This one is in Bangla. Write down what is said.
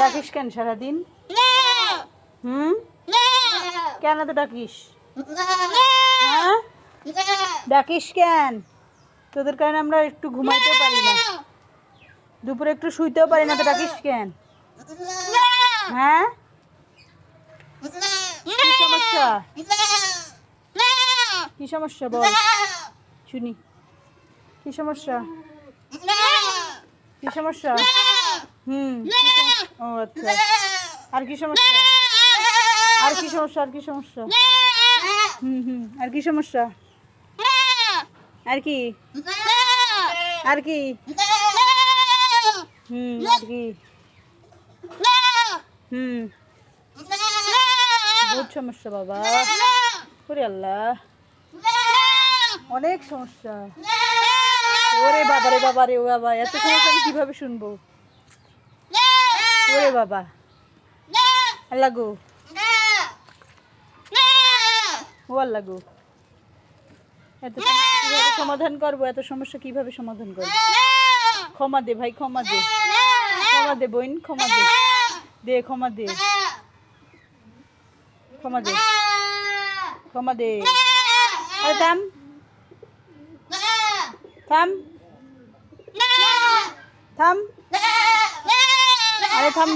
ডাকিস কেন সারাদিন? হুম, কেন তো ডাকিস? হ্যাঁ, ডাকিস কেন? তোদের কারণে আমরা একটু ঘুমাইতেও পারি না, দুপুরে একটু শুইতেও পারি না, তো ডাকিস কেন? হ্যাঁ, কি সমস্যা? কি সমস্যা বল শুনি। কি সমস্যা? কি সমস্যা? ও আচ্ছা, আর কি সমস্যা? আর কি সমস্যা? আর কি সমস্যা? আর কি সমস্যা? আর কি? আর কি? আর কি? বহুত সমস্যা বাবা, ওরে আল্লাহ, অনেক সমস্যা। ওরে বাবা রে বাবা রে, ও বাবা, এত সমস্যা আমি কিভাবে শুনবো? ওরে বাবা, আল্লাহ গো, ও আল্লাহ গো, এত সমস্যা কিভাবে সমাধান করবো? এত সমস্যা কিভাবে সমাধান করবো? ক্ষমা দে ভাই, ক্ষমা দে, ক্ষমা দে বোন, ক্ষমা দে, দে ক্ষমা দে, ক্ষমা দে, ক্ষমা দে। আরে থাম, থাম, থাম, আরে থাম।